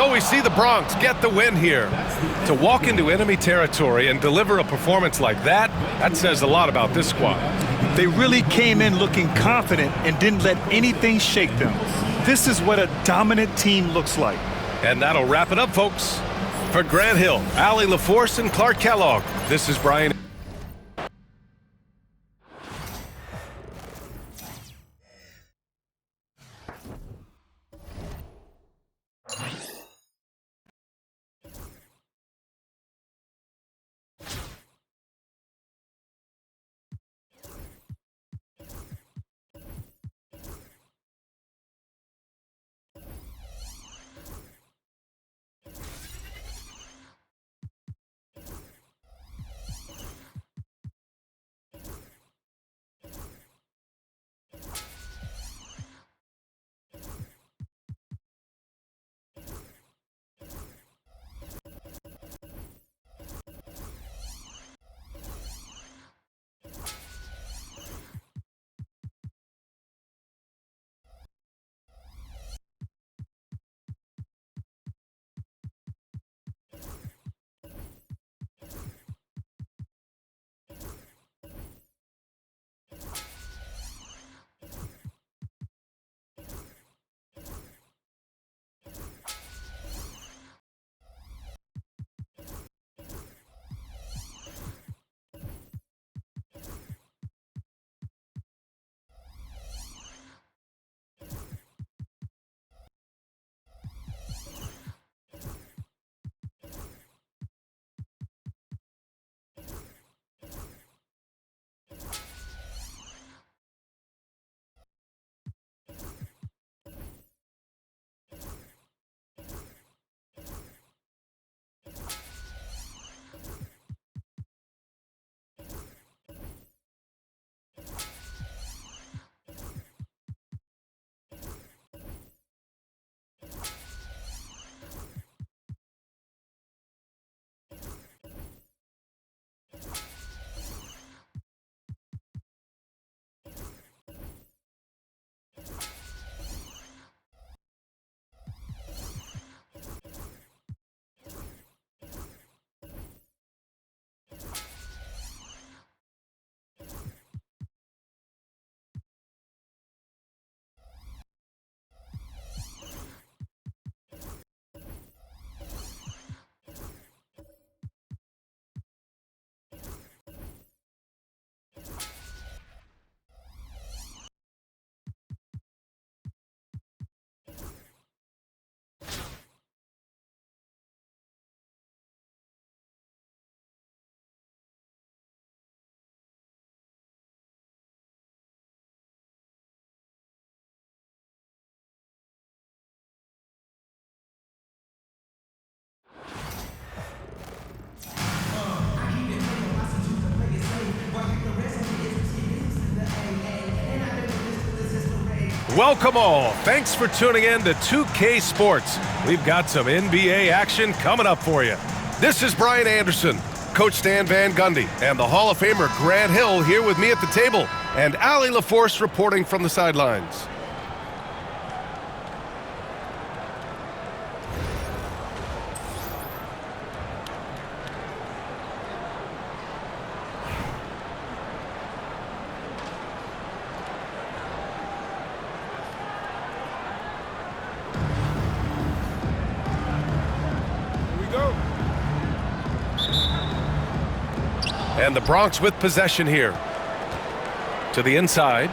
So we see the Bronx get the win here. To walk into enemy territory and deliver a performance like that, that says a lot about this squad. They really came in looking confident and didn't let anything shake them. This is what a dominant team looks like. And that'll wrap it up, folks. For Grant Hill, Allie LaForce, and Clark Kellogg, this is Brian. Welcome all. Thanks for tuning in to 2K Sports. We've got some NBA action coming up for you. This is Brian Anderson, Coach Stan Van Gundy, and the Hall of Famer Grant Hill here with me at the table, and Allie LaForce reporting from the sidelines. And the Bronx with possession here. To the inside.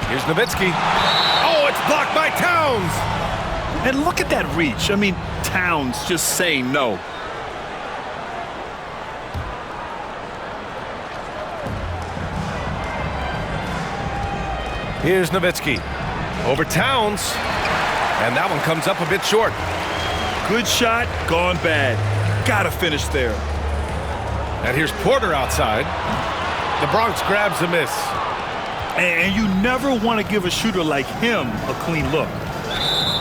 Here's Nowitzki. Oh, it's blocked by Towns! And look at that reach. I mean, Towns just saying no. Here's Nowitzki. Over Towns. And that one comes up a bit short. Good shot, gone bad. Gotta finish there. And here's Porter outside. The Bronx grabs a miss. And you never want to give a shooter like him a clean look.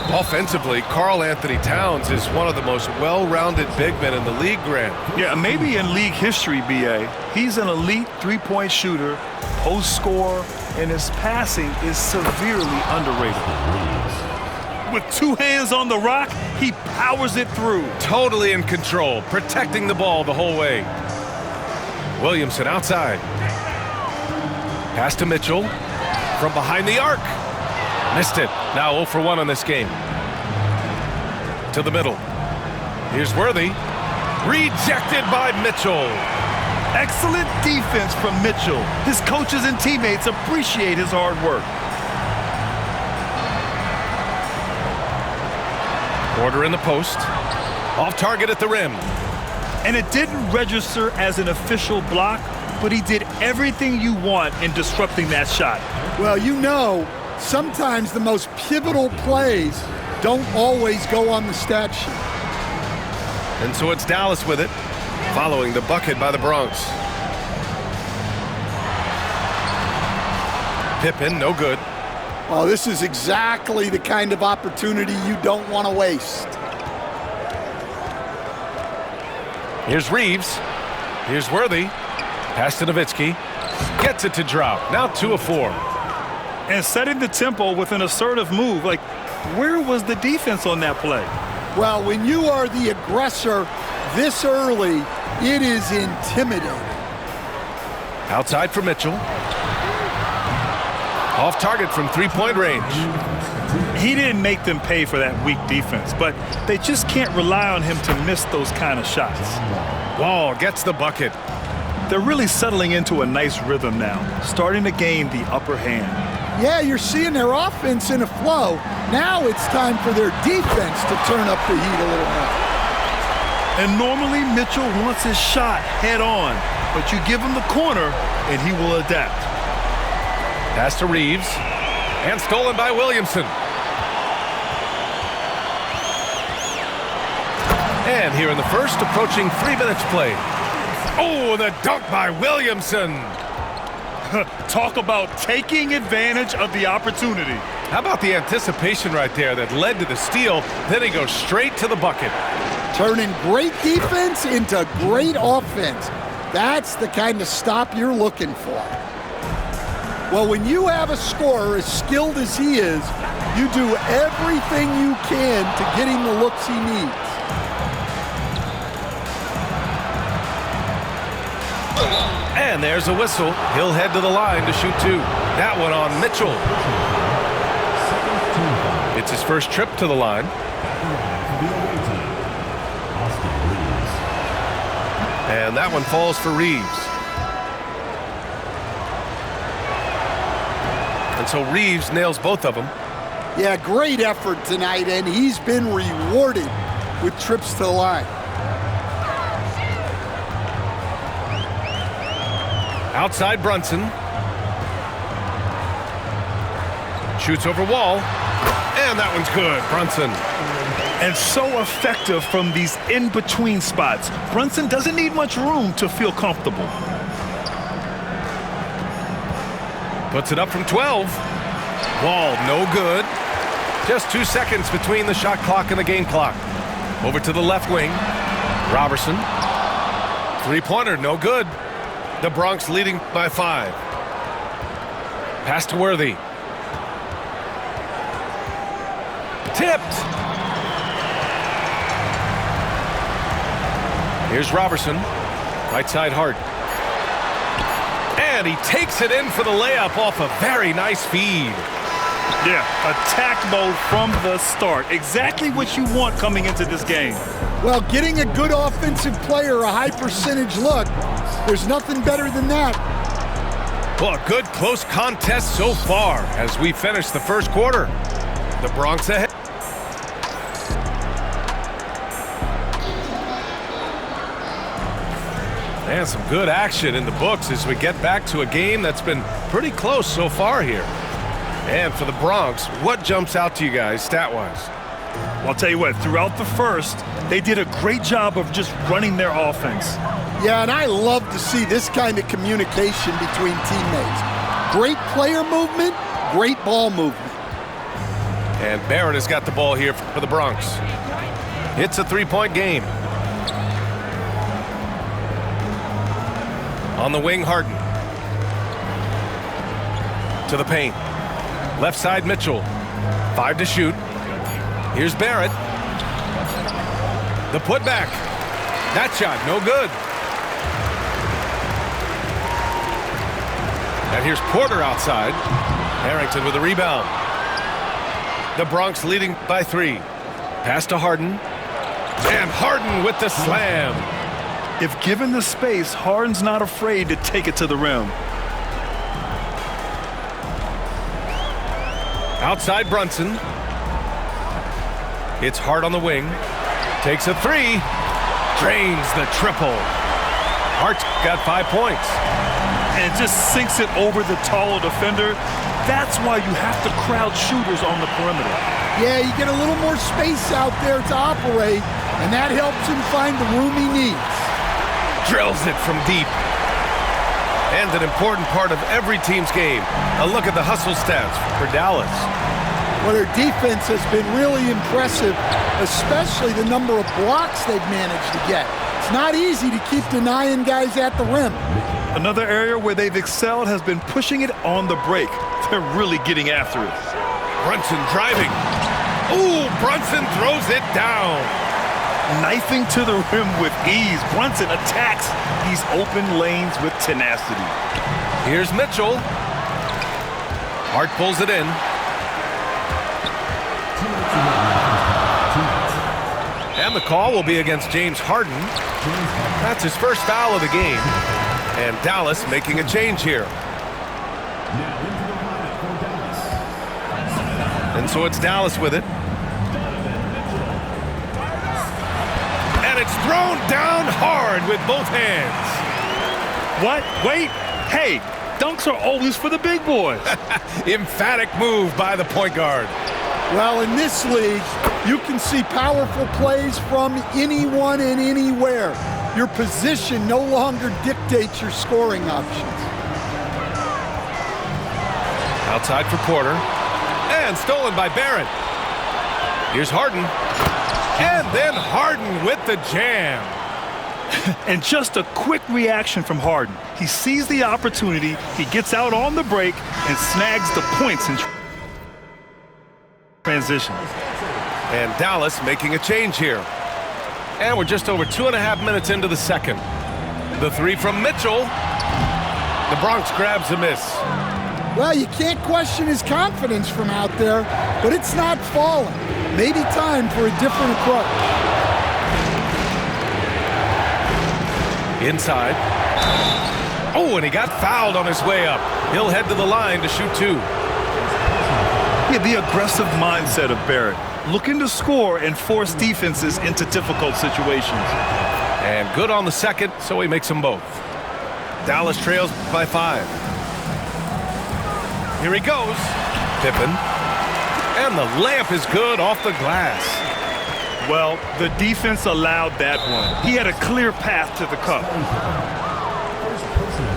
Offensively, Karl Anthony Towns is one of the most well-rounded big men in the league, Grant. Yeah, maybe in league history, BA. He's an elite three-point shooter, post scorer, and his passing is severely underrated. With two hands on the rock, he powers it through. Totally in control, protecting the ball the whole way. Williamson outside. Pass to Mitchell. From behind the arc. Missed it. Now 0 for 1 on this game. To the middle. Here's Worthy. Rejected by Mitchell. Excellent defense from Mitchell. His coaches and teammates appreciate his hard work. Porter in the post. Off target at the rim. And it didn't register as an official block, but he did everything you want in disrupting that shot. Well, you know, sometimes the most pivotal plays don't always go on the stat sheet. And so it's Dallas with it, following the bucket by the Bronx. Pippen, no good. Oh, this is exactly the kind of opportunity you don't want to waste. Here's Reeves. Here's Worthy. Pass to Nowitzki. Gets it to drop. Now 2 of 4. And setting the tempo with an assertive move. Like, where was the defense on that play? Well, when you are the aggressor this early, it is intimidating. Outside for Mitchell. Off target from three-point range. He didn't make them pay for that weak defense, but they just can't rely on him to miss those kind of shots. Wall gets the bucket. They're really settling into a nice rhythm now, starting to gain the upper hand. Yeah, you're seeing their offense in a flow. Now it's time for their defense to turn up the heat a little more. And normally Mitchell wants his shot head on, but you give him the corner and he will adapt. Pass to Reeves. And stolen by Williamson. And here in the first, approaching 3 minutes played. Oh, the dunk by Williamson. Talk about taking advantage of the opportunity. How about the anticipation right there that led to the steal? Then he goes straight to the bucket. Turning great defense into great offense. That's the kind of stop you're looking for. Well, when you have a scorer as skilled as he is, you do everything you can to get him the looks he needs. And there's a whistle. He'll head to the line to shoot 2. That one on Mitchell. It's his first trip to the line. And that one falls for Reeves. And so Reeves nails both of them. Yeah, great effort tonight, and he's been rewarded with trips to the line. Outside Brunson. Shoots over Wall. And that one's good, Brunson. And so effective from these in-between spots. Brunson doesn't need much room to feel comfortable. Puts it up from 12. Wall, no good. Just 2 seconds between the shot clock and the game clock. Over to the left wing. Robertson. Three-pointer, no good. The Bronx leading by 5. Pass to Worthy. Tipped. Here's Robertson. Right side Hart. And he takes it in for the layup off a very nice feed. Yeah, attack mode from the start. Exactly what you want coming into this game. Well, getting a good offensive player a high percentage look, there's nothing better than that. Well, a good close contest so far as we finish the first quarter. The Bronx ahead. And some good action in the books as we get back to a game that's been pretty close so far here. And for the Bronx, what jumps out to you guys stat-wise? Well, I'll tell you what, throughout the first, they did a great job of just running their offense. Yeah, and I love to see this kind of communication between teammates. Great player movement, great ball movement. And Barrett has got the ball here for the Bronx. It's a 3-point game. On the wing, Harden. To the paint. Left side, Mitchell. 5 to shoot. Here's Barrett. The putback. That shot, no good. And here's Porter outside. Harrington with the rebound. The Bronx leading by 3. Pass to Harden. And Harden with the slam. If given the space, Harden's not afraid to take it to the rim. Outside Brunson. It's Hart on the wing. Takes a 3. Drains the triple. Hart's got 5 points. And just sinks it over the taller defender. That's why you have to crowd shooters on the perimeter. Yeah, you get a little more space out there to operate, and that helps him find the room he needs. Drills it from deep. And an important part of every team's game. A look at the hustle stats for Dallas. Well, their defense has been really impressive, especially the number of blocks they've managed to get. It's not easy to keep denying guys at the rim. Another area where they've excelled has been pushing it on the break. They're really getting after it. Brunson driving. Ooh, Brunson throws it down. Knifing to the rim with ease. Brunson attacks these open lanes with tenacity. Here's Mitchell. Hart pulls it in. And the call will be against James Harden. That's his first foul of the game. And Dallas making a change here. And so it's Dallas with it. And it's thrown down hard with both hands. What? Wait. Hey, dunks are always for the big boys. Emphatic move by the point guard. Well, in this league, you can see powerful plays from anyone and anywhere. Your position no longer dictates your scoring options. Outside for Porter. And stolen by Barrett. Here's Harden. And then Harden with the jam. And just a quick reaction from Harden. He sees the opportunity, he gets out on the break, and snags the points in transition. And Dallas making a change here. And we're just over 2.5 minutes into the second. The 3 from Mitchell. The Bronx grabs a miss. Well, you can't question his confidence from out there, but it's not falling. Maybe time for a different approach. Inside. Oh, and he got fouled on his way up. He'll head to the line to shoot 2. Yeah, the aggressive mindset of Barrett. Looking to score and force defenses into difficult situations. And good on the second, so he makes them both. Dallas trails by 5. Here he goes. Pippen. And the layup is good off the glass. Well, the defense allowed that one. He had a clear path to the cup.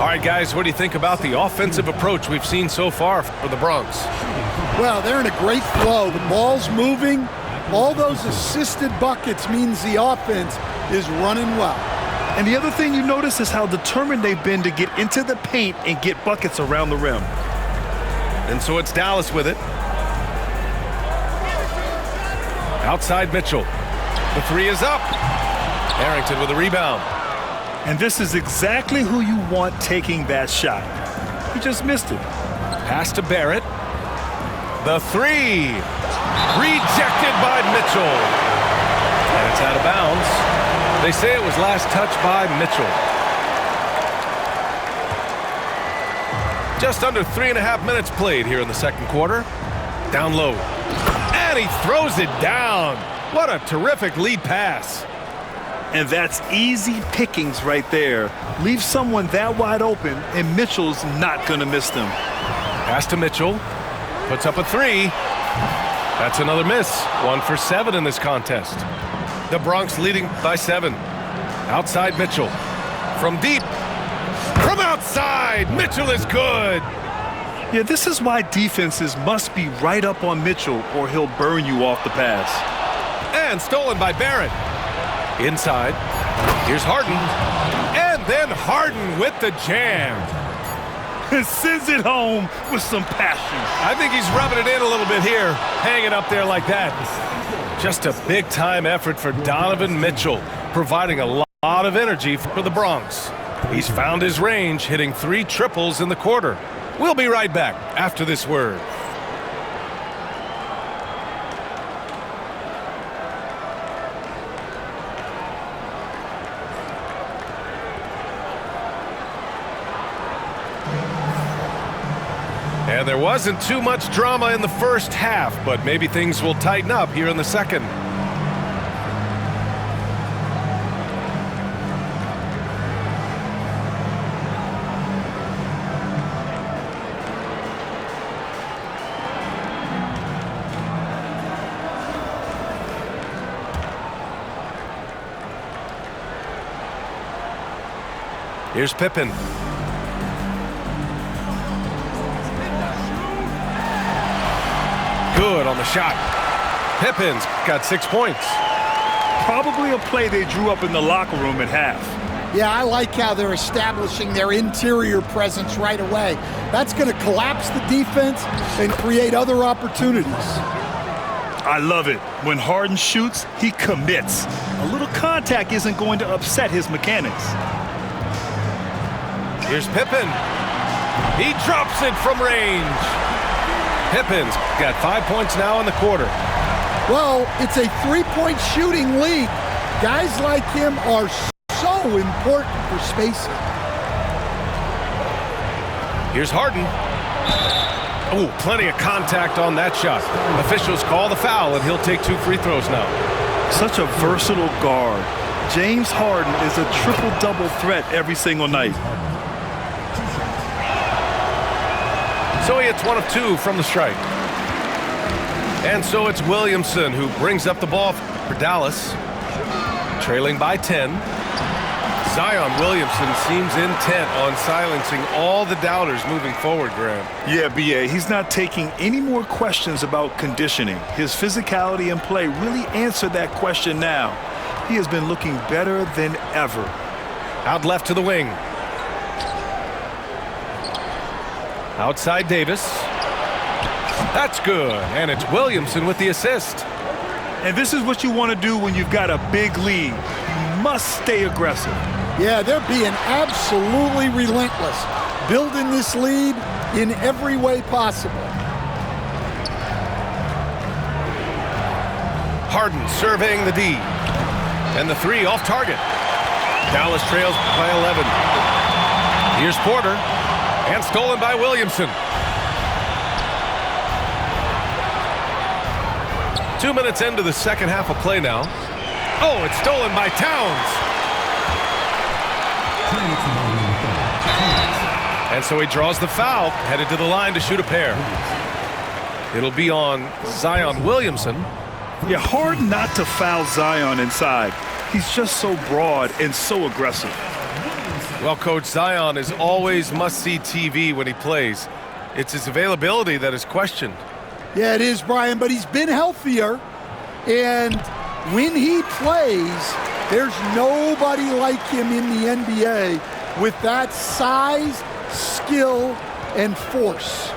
All right, guys, what do you think about the offensive approach we've seen so far for the Bronx? Well, they're in a great flow. The ball's moving. All those assisted buckets means the offense is running well. And the other thing you notice is how determined they've been to get into the paint and get buckets around the rim. And so it's Dallas with it. Outside Mitchell. The 3 is up. Harrington with a rebound. And this is exactly who you want taking that shot. He just missed it. Pass to Barrett. The 3. Rejected by Mitchell. And it's out of bounds. They say it was last touched by Mitchell. Just under 3.5 minutes played here in the second quarter. Down low. And he throws it down. What a terrific lead pass. And that's easy pickings right there. Leave someone that wide open, and Mitchell's not going to miss them. Pass to Mitchell. Puts up a 3. That's another miss. 1 for 7 in this contest. The Bronx leading by 7. Outside Mitchell. From deep. From outside. Mitchell is good. Yeah, this is why defenses must be right up on Mitchell or he'll burn you off the pass. And stolen by Barrett. Inside. Here's Harden. And then Harden with the jam. And sends it home with some passion. I think he's rubbing it in a little bit here. Hanging up there like that. Just a big-time effort for Donovan Mitchell, providing a lot of energy for the Bronx. He's found his range, hitting 3 triples in the quarter. We'll be right back after this word. And there wasn't too much drama in the first half, but maybe things will tighten up here in the second. Here's Pippen. Good on the shot. Pippen's got 6 points. Probably a play they drew up in the locker room at half. Yeah, I like how they're establishing their interior presence right away. That's going to collapse the defense and create other opportunities. I love it. When Harden shoots, he commits. A little contact isn't going to upset his mechanics. Here's Pippen. He drops it from range. Pippen's got 5 points now in the quarter. Well, it's a three-point shooting league. Guys like him are so important for spacing. Here's Harden. Oh, plenty of contact on that shot. Officials call the foul, and he'll take 2 free throws now. Such a versatile guard. James Harden is a triple-double threat every single night. So he hits 1 of 2 from the stripe. And so it's Williamson who brings up the ball for Dallas, trailing by 10. Zion Williamson seems intent on silencing all the doubters moving forward, Graham. Yeah, BA, he's not taking any more questions about conditioning. His physicality and play really answered that question now. He has been looking better than ever. Out left to the wing. Outside Davis. That's good, and it's Williamson with the assist. And this is what you want to do when you've got a big lead. You must stay aggressive. Yeah, they're being absolutely relentless, building this lead in every way possible. Harden surveying the D. And the 3 off target. Dallas trails by 11. Here's Porter. And stolen by Williamson. 2 minutes into the second half of play now. Oh, it's stolen by Towns. And so he draws the foul, headed to the line to shoot a pair. It'll be on Zion Williamson. Yeah, hard not to foul Zion inside. He's just so broad and so aggressive. Well, Coach, Zion is always must-see TV when he plays. It's his availability that is questioned. Yeah, it is, Brian, but he's been healthier. And when he plays, there's nobody like him in the NBA with that size, skill, and force.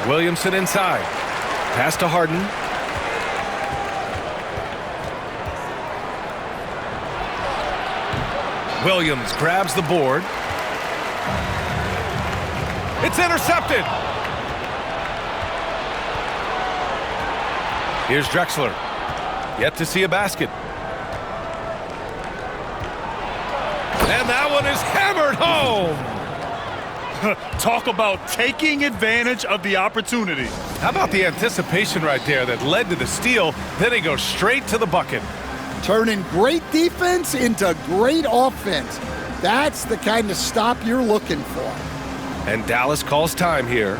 Williamson inside. Pass to Harden. Williams grabs the board. It's intercepted. Here's Drexler. Yet to see a basket. And that one is hammered home. Talk about taking advantage of the opportunity. How about the anticipation right there that led to the steal? Then he goes straight to the bucket. Turning great defense into great offense. That's the kind of stop you're looking for. And Dallas calls time here.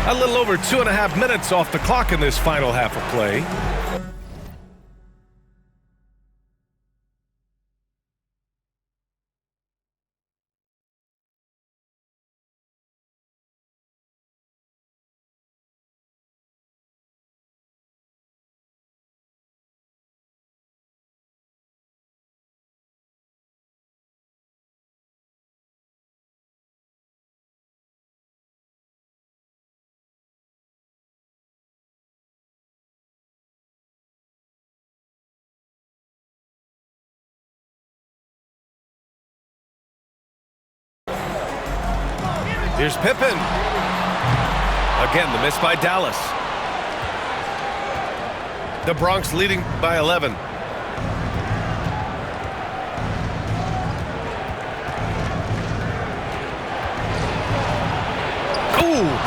A little over 2.5 minutes off the clock in this final half of play. Here's Pippen. Again, the miss by Dallas. The Bronx leading by 11. Ooh,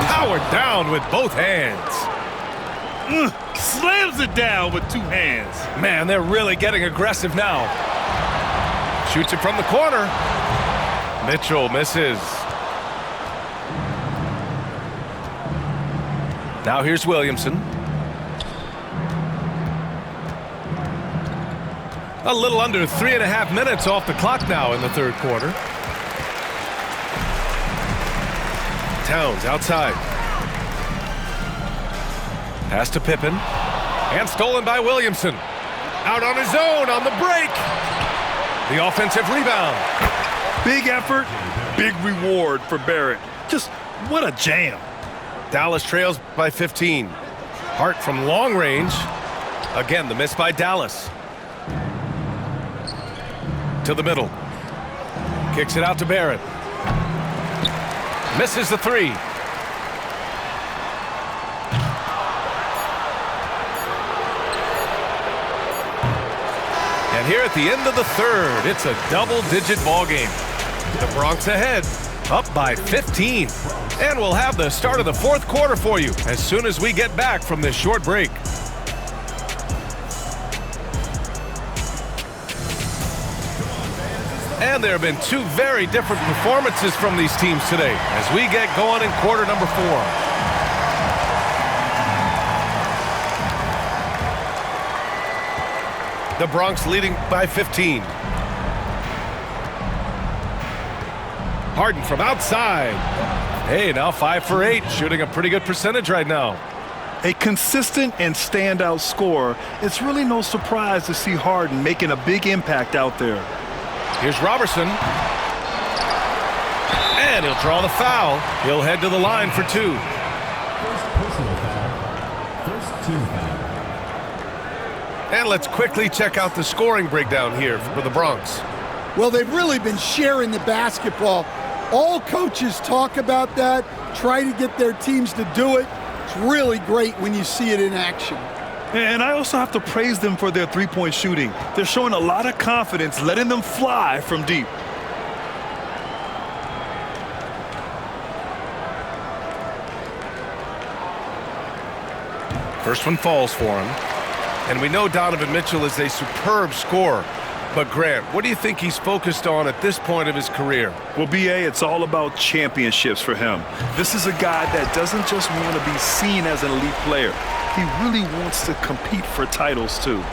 powered down with both hands. Slams it down with two hands. Man, they're really getting aggressive now. Shoots it from the corner. Mitchell misses. Now here's Williamson. A little under 3.5 minutes off the clock now in the third quarter. Towns outside. Pass to Pippen. And stolen by Williamson. Out on his own on the break. The offensive rebound. Big effort, big reward for Barrett. Just what a jam. Dallas trails by 15. Hart from long range. Again, the miss by Dallas. To the middle. Kicks it out to Barrett. Misses the three. And here at the end of the third, it's a double-digit ball game. The Bronx ahead, up by 15. And we'll have the start of the fourth quarter for you as soon as we get back from this short break. And there have been two very different performances from these teams today as we get going in quarter number 4. The Bronx leading by 15. Harden from outside. Hey, now 5 for 8, shooting a pretty good percentage right now. A consistent and standout scorer. It's really no surprise to see Harden making a big impact out there. Here's Robertson. And he'll draw the foul. He'll head to the line for 2. First personal foul. First team foul. And let's quickly check out the scoring breakdown here for the Bronx. Well, they've really been sharing the basketball. All coaches talk about that, try to get their teams to do it. It's really great when you see it in action. And I also have to praise them for their three-point shooting. They're showing a lot of confidence, letting them fly from deep. First one falls for him. And we know Donovan Mitchell is a superb scorer. But Grant, what do you think he's focused on at this point of his career? Well, BA, it's all about championships for him. This is a guy that doesn't just want to be seen as an elite player. He really wants to compete for titles, too.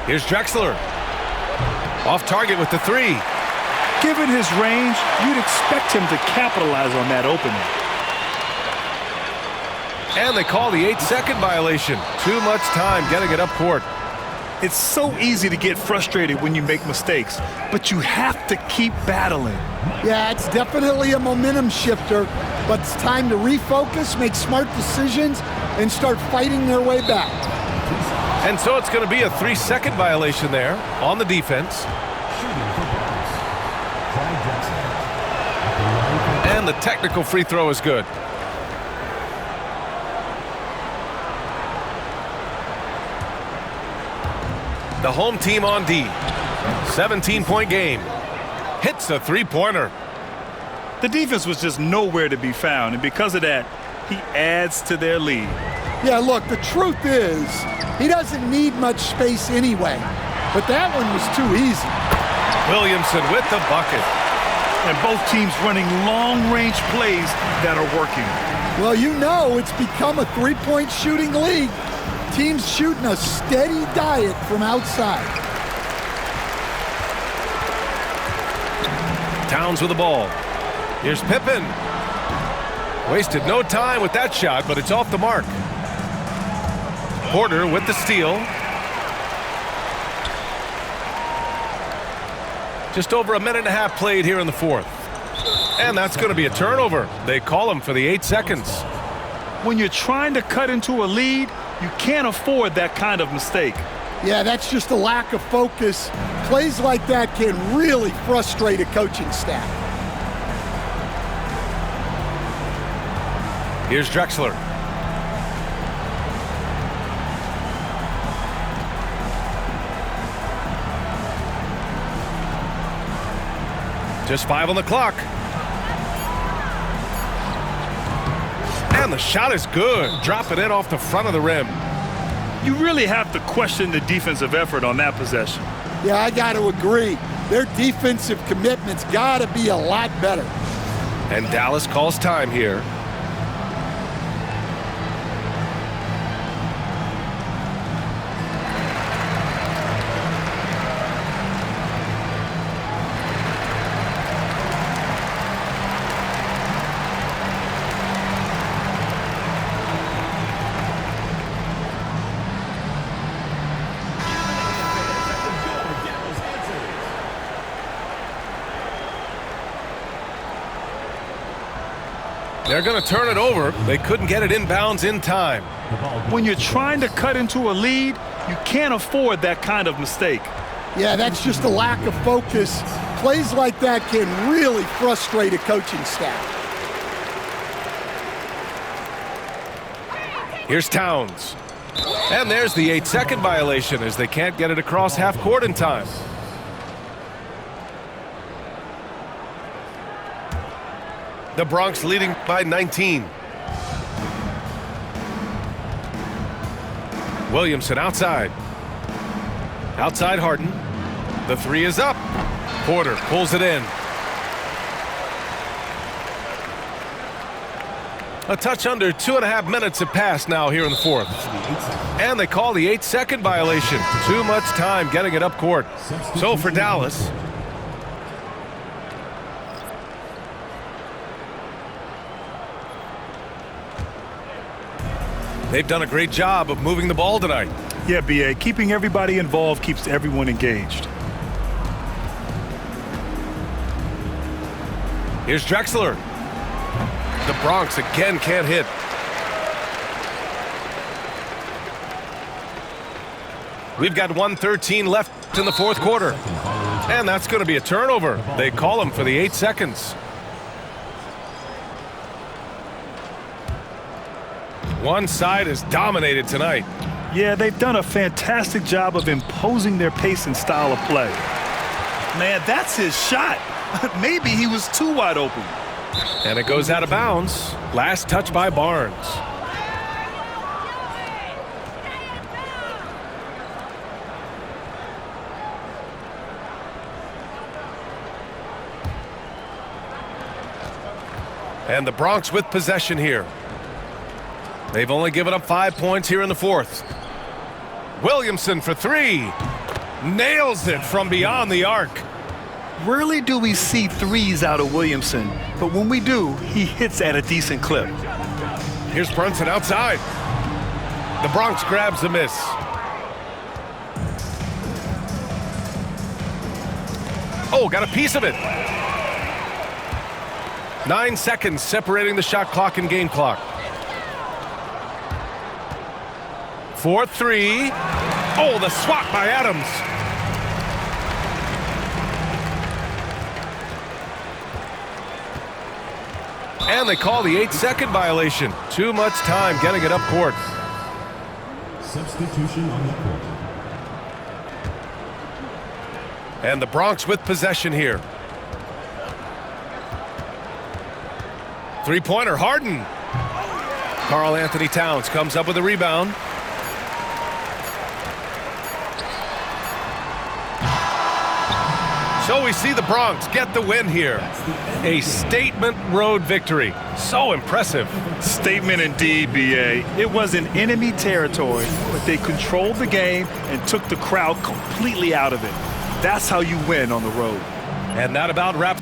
Here's Drexler. Off target with the 3. Given his range, you'd expect him to capitalize on that opening. And they call the 8-second violation. Too much time getting it up court. It's so easy to get frustrated when you make mistakes, but you have to keep battling. Yeah, it's definitely a momentum shifter, but it's time to refocus, make smart decisions, and start fighting their way back. And so it's going to be a 3-second violation there on the defense. And the technical free throw is good. The home team on D. 17-point game. Hits a three-pointer. The defense was just nowhere to be found, and because of that, he adds to their lead. Yeah, look, the truth is, he doesn't need much space anyway, but that one was too easy. Williamson with the bucket. And both teams running long-range plays that are working. Well, you know it's become a three-point shooting league. Teams shooting a steady diet from outside. Towns with the ball. Here's Pippen. Wasted no time with that shot, but it's off the mark. Porter with the steal. Just over a minute and a half played here in the fourth. And that's going to be a turnover. They call him for the 8 seconds. When you're trying to cut into a lead, you can't afford that kind of mistake. Yeah, that's just a lack of focus. Plays like that can really frustrate a coaching staff. Here's Drexler. Just 5 on the clock. And the shot is good. Dropping it off the front of the rim. You really have to question the defensive effort on that possession. Yeah, I got to agree. Their defensive commitment's got to be a lot better. And Dallas calls time here. They're going to turn it over. They couldn't get it inbounds in time. When you're trying to cut into a lead, you can't afford that kind of mistake. Yeah, that's just a lack of focus. Plays like that can really frustrate a coaching staff. Here's Towns. And there's the 8-second violation as they can't get it across half court in time. The Bronx leading by 19. Williamson outside. Outside Harden. The 3 is up. Porter pulls it in. A touch under 2.5 minutes have passed now here in the fourth. And they call the 8-second violation. Too much time getting it up court. So for Dallas, they've done a great job of moving the ball tonight. Yeah, BA, keeping everybody involved keeps everyone engaged. Here's Drexler. The Bronx again can't hit. We've got 1:13 left in the fourth quarter. And that's going to be a turnover. They call him for the 8 seconds. One side is dominated tonight. Yeah, they've done a fantastic job of imposing their pace and style of play. Man, that's his shot. Maybe he was too wide open. And it goes out of bounds. Last touch by Barnes. And the Bronx with possession here. They've only given up 5 points here in the fourth. Williamson for 3. Nails it from beyond the arc. Rarely do we see threes out of Williamson, but when we do, he hits at a decent clip. Here's Brunson outside. The Bronx grabs the miss. Oh, got a piece of it. 9 seconds separating the shot clock and game clock. 4-3. Oh, the swat by Adams. And they call the 8-second violation. Too much time getting it up court. Substitution on the court. And the Bronx with possession here. Three-pointer, Harden. Karl Anthony Towns comes up with a rebound. So we see the Bronx get the win here. A statement road victory. So impressive. Statement indeed, BA. It was in enemy territory, but they controlled the game and took the crowd completely out of it. That's how you win on the road. And that about wraps